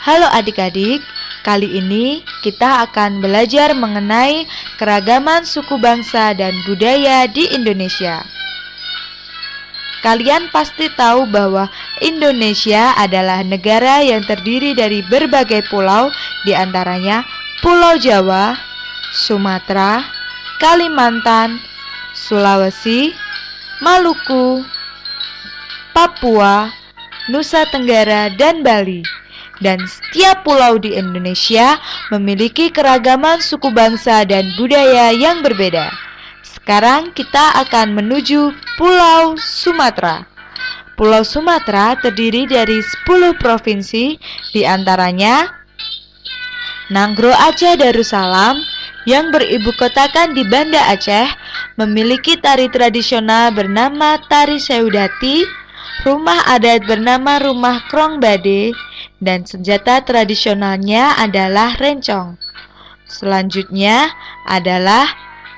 Halo adik-adik, kali ini kita akan belajar mengenai keragaman suku bangsa dan budaya di Indonesia. Kalian pasti tahu bahwa Indonesia adalah negara yang terdiri dari berbagai pulau, di antaranya Pulau Jawa, Sumatera, Kalimantan, Sulawesi, Maluku, Papua, Nusa Tenggara, dan Bali. Dan setiap pulau di Indonesia memiliki keragaman suku bangsa dan budaya yang berbeda. Sekarang kita akan menuju Pulau Sumatera. Pulau Sumatera terdiri dari 10 provinsi, di antaranya Nanggroe Aceh Darussalam yang beribu kotakan di Banda Aceh, memiliki tari tradisional bernama Tari Sewdati, rumah adat bernama Rumah Krong Bade, dan senjata tradisionalnya adalah rencong. Selanjutnya adalah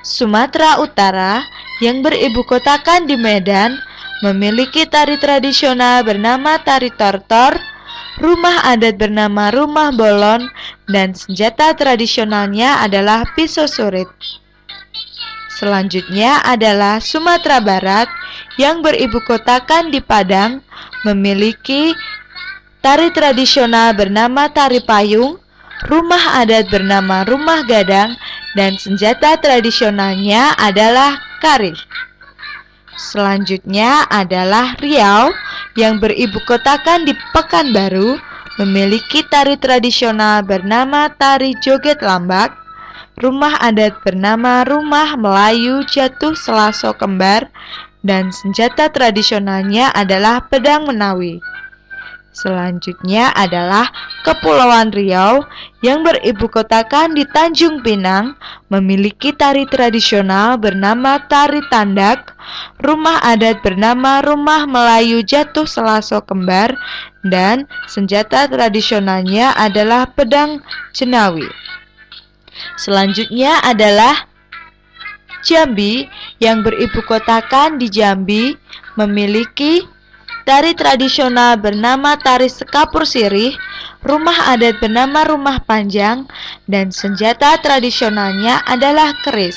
Sumatera Utara yang beribu kotakan di Medan, memiliki tari tradisional bernama Tari Tortor, rumah adat bernama Rumah Bolon, dan senjata tradisionalnya adalah pisau surit. Selanjutnya adalah Sumatera Barat yang beribu kotakan di Padang, memiliki tari tradisional bernama Tari Payung, rumah adat bernama Rumah Gadang, dan senjata tradisionalnya adalah karih. Selanjutnya adalah Riau yang beribu kotakan di Pekanbaru, memiliki tari tradisional bernama Tari Joget Lambak, rumah adat bernama Rumah Melayu Jatuh Selaso Kembar, dan senjata tradisionalnya adalah pedang menawi. Selanjutnya adalah Kepulauan Riau yang beribu kotakan di Tanjung Pinang, memiliki tari tradisional bernama Tari Tandak, rumah adat bernama Rumah Melayu Jatuh Selaso Kembar, dan senjata tradisionalnya adalah pedang jenawi. Selanjutnya adalah Jambi yang beribu kotakan di Jambi, memiliki tari tradisional bernama Tari Sekapur Sirih, rumah adat bernama Rumah Panjang, dan senjata tradisionalnya adalah keris.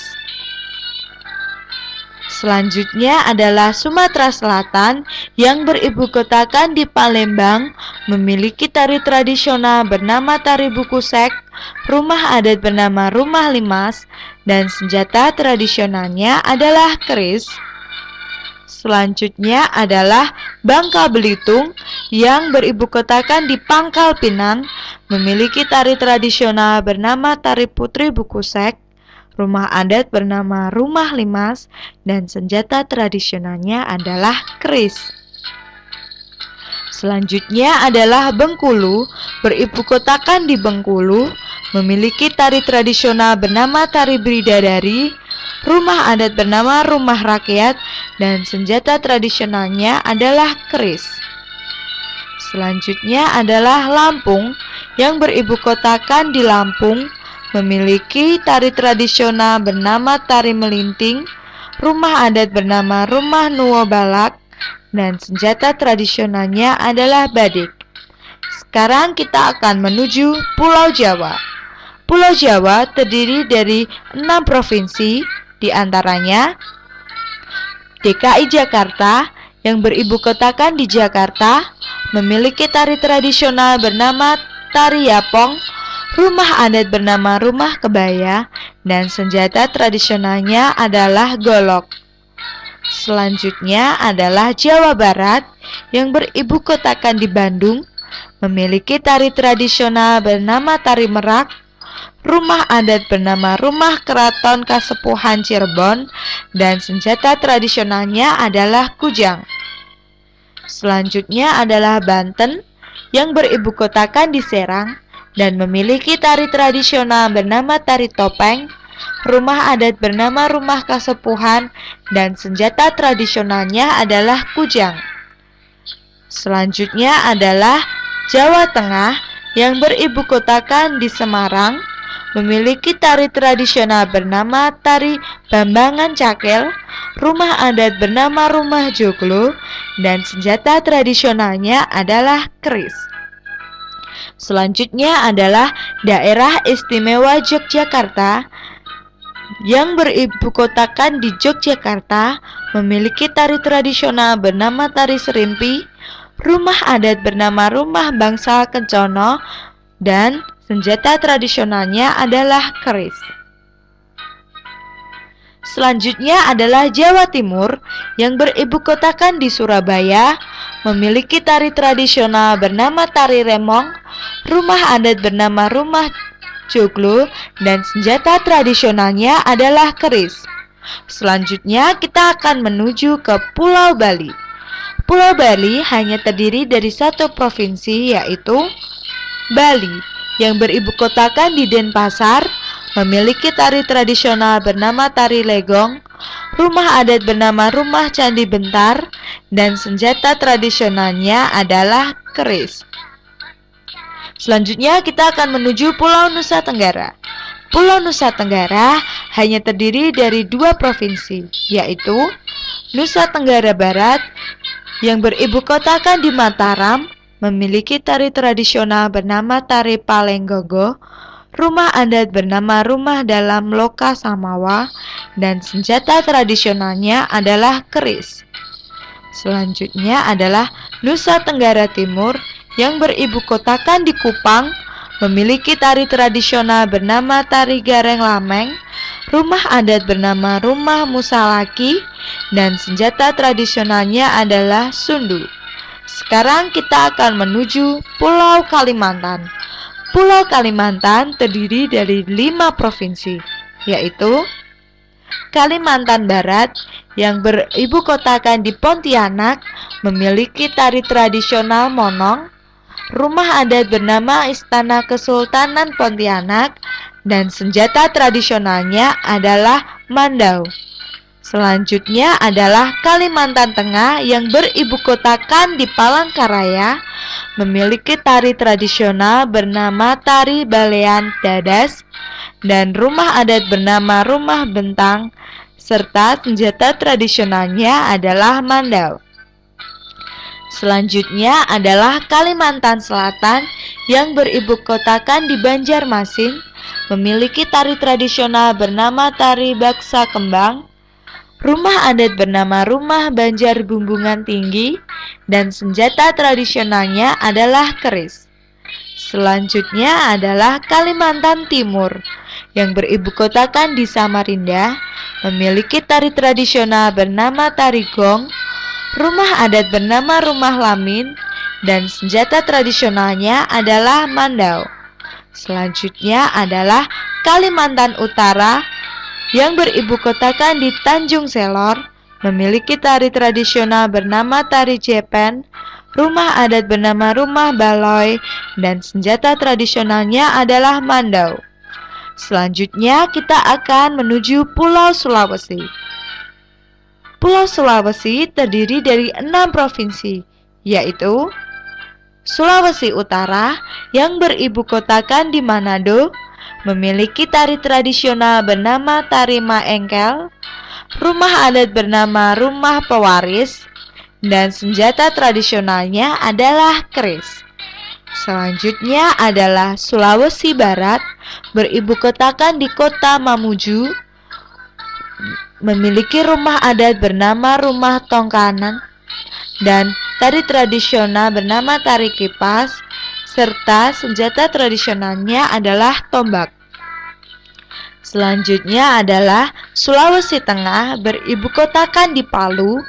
Selanjutnya adalah Sumatera Selatan yang beribu kotakan di Palembang, memiliki tari tradisional bernama Tari Bukusek, rumah adat bernama Rumah Limas, dan senjata tradisionalnya adalah keris. Selanjutnya adalah Bangka Belitung yang beribu kotakan di Pangkal Pinang, memiliki tari tradisional bernama Tari Putri Bukusek, rumah adat bernama Rumah Limas, dan senjata tradisionalnya adalah keris. Selanjutnya adalah Bengkulu, beribu kotakan di Bengkulu, memiliki tari tradisional bernama Tari Bidadari, rumah adat bernama Rumah Rakyat, dan senjata tradisionalnya adalah keris. Selanjutnya adalah Lampung yang beribu kotakan di Lampung, memiliki tari tradisional bernama Tari Melinting, rumah adat bernama Rumah Nuwo Balak, dan senjata tradisionalnya adalah badik. Sekarang kita akan menuju Pulau Jawa. Pulau Jawa terdiri dari 6 provinsi, di antaranya DKI Jakarta yang beribu kotakan di Jakarta, memiliki tari tradisional bernama Tari Yapong, rumah adat bernama Rumah Kebaya, dan senjata tradisionalnya adalah golok. Selanjutnya adalah Jawa Barat yang beribu kotakan di Bandung, memiliki tari tradisional bernama Tari Merak, rumah adat bernama Rumah Keraton Kasepuhan Cirebon, dan senjata tradisionalnya adalah kujang. Selanjutnya adalah Banten yang beribu kotakan di Serang dan memiliki tari tradisional bernama Tari Topeng, rumah adat bernama Rumah Kasepuhan, dan senjata tradisionalnya adalah kujang. Selanjutnya adalah Jawa Tengah yang beribu kotakan di Semarang, memiliki tari tradisional bernama Tari Bambangan Cakel, rumah adat bernama Rumah Joglo, dan senjata tradisionalnya adalah keris. Selanjutnya adalah Daerah Istimewa Yogyakarta yang beribukotakan di Yogyakarta, memiliki tari tradisional bernama tari serimpi, rumah adat bernama rumah bangsa Kencono, dan senjata tradisionalnya adalah keris. Selanjutnya adalah Jawa Timur yang beribukotakan di Surabaya, memiliki tari tradisional bernama tari remong, rumah adat bernama rumah joglo, dan senjata tradisionalnya adalah keris. Selanjutnya kita akan menuju ke Pulau Bali. Pulau Bali hanya terdiri dari satu provinsi, yaitu Bali, yang beribukotakan di Denpasar, memiliki tari tradisional bernama tari legong, rumah adat bernama rumah candi bentar, dan senjata tradisionalnya adalah keris. Selanjutnya kita akan menuju Pulau Nusa Tenggara. Pulau Nusa Tenggara hanya terdiri dari dua provinsi, yaitu Nusa Tenggara Barat yang beribukotakan di Mataram, memiliki tari tradisional bernama tari Palenggogo, rumah adat bernama rumah dalam Loka Samawa, dan senjata tradisionalnya adalah keris. Selanjutnya adalah Nusa Tenggara Timur yang beribukotakan di Kupang, memiliki tari tradisional bernama tari Gareng Lameng, rumah adat bernama rumah Musalaki, dan senjata tradisionalnya adalah sundu. Sekarang kita akan menuju Pulau Kalimantan. Pulau Kalimantan terdiri dari 5 provinsi, yaitu Kalimantan Barat yang beribukotakan di Pontianak, memiliki tari tradisional monong, rumah adat bernama Istana Kesultanan Pontianak, dan senjata tradisionalnya adalah mandau. Selanjutnya adalah Kalimantan Tengah yang beribukotakan di Palangkaraya, memiliki tari tradisional bernama tari Balean Dadas, dan rumah adat bernama rumah bentang, serta senjata tradisionalnya adalah mandau. Selanjutnya adalah Kalimantan Selatan yang beribukotakan di Banjarmasin, memiliki tari tradisional bernama tari Baksa Kembang, rumah adat bernama rumah Banjar Bumbungan Tinggi, dan senjata tradisionalnya adalah keris. Selanjutnya adalah Kalimantan Timur yang beribukotakan di Samarinda, memiliki tari tradisional bernama tari gong, rumah adat bernama rumah lamin, dan senjata tradisionalnya adalah mandau. Selanjutnya adalah Kalimantan Utara yang beribukotakan di Tanjung Selor, memiliki tari tradisional bernama tari Jepen, rumah adat bernama rumah Baloy, dan senjata tradisionalnya adalah mandau. Selanjutnya kita akan menuju Pulau Sulawesi. Pulau Sulawesi terdiri dari 6 provinsi, yaitu Sulawesi Utara yang beribukotakan di Manado, memiliki tari tradisional bernama tari Maengkel, rumah adat bernama rumah pewaris, dan senjata tradisionalnya adalah keris. Selanjutnya adalah Sulawesi Barat, beribukotakan di kota Mamuju, memiliki rumah adat bernama rumah Tongkanan, dan tari tradisional bernama tari kipas, serta senjata tradisionalnya adalah tombak. Selanjutnya adalah Sulawesi Tengah, beribukotakan di Palu,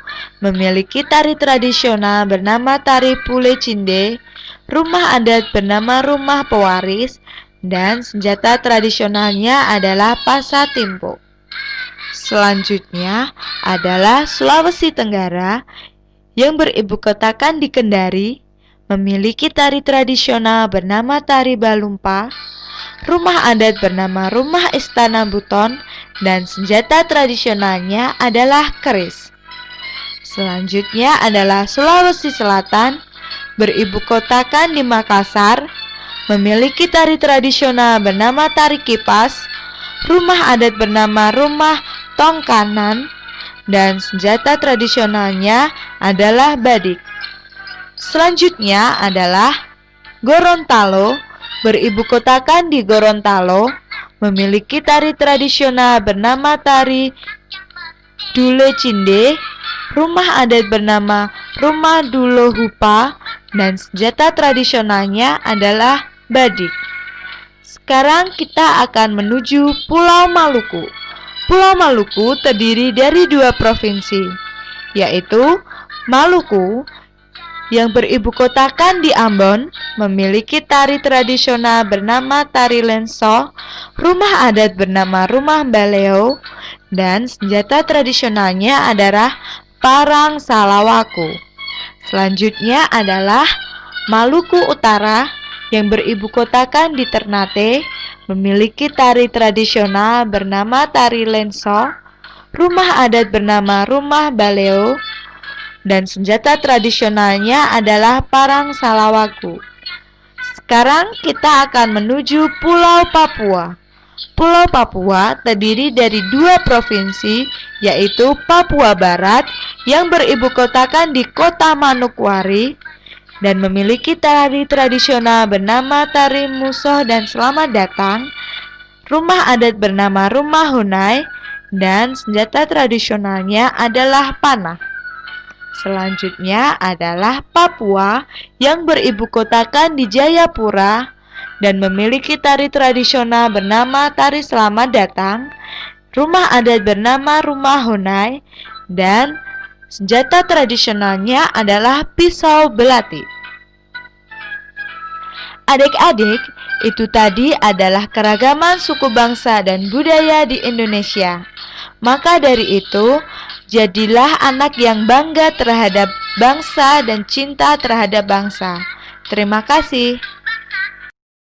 memiliki tari tradisional bernama tari Pule Cinde, rumah adat bernama rumah pewaris, dan senjata tradisionalnya adalah pasatimpo. Selanjutnya adalah Sulawesi Tenggara yang beribukotakan di Kendari, memiliki tari tradisional bernama tari Balumpa, rumah adat bernama rumah Istana Buton, dan senjata tradisionalnya adalah keris. Selanjutnya adalah Sulawesi Selatan, beribukotakan di Makassar, memiliki tari tradisional bernama tari kipas, rumah adat bernama rumah Tongkanan, dan senjata tradisionalnya adalah badik. Selanjutnya adalah Gorontalo, beribu kotakan di Gorontalo, memiliki tari tradisional bernama tari Dule Cinde, rumah adat bernama Rumah Dulo Hupa, dan senjata tradisionalnya adalah badik. Sekarang kita akan menuju Pulau Maluku. Pulau Maluku terdiri dari 2 provinsi, yaitu Maluku yang beribu kotakan di Ambon, memiliki tari tradisional bernama tari lenso, rumah adat bernama Rumah Baleo, dan senjata tradisionalnya adalah parang salawaku. Selanjutnya adalah Maluku Utara yang beribu kotakan di Ternate, memiliki tari tradisional bernama tari lenso, rumah adat bernama Rumah Baleo, dan senjata tradisionalnya adalah parang salawaku. Sekarang kita akan menuju Pulau Papua. Pulau Papua terdiri dari 2 provinsi, yaitu Papua Barat yang beribu kotakan di Kota Manokwari dan memiliki tari tradisional bernama tari musoh dan selamat datang, rumah adat bernama Rumah Hunai, dan senjata tradisionalnya adalah panah. Selanjutnya adalah Papua yang beribu kotakan di Jayapura dan memiliki tari tradisional bernama tari selamat datang, rumah adat bernama Rumah Hunai, dan senjata tradisionalnya adalah pisau belati. Adik-adik, itu tadi adalah keragaman suku bangsa dan budaya di Indonesia. Maka dari itu, jadilah anak yang bangga terhadap bangsa dan cinta terhadap bangsa. Terima kasih.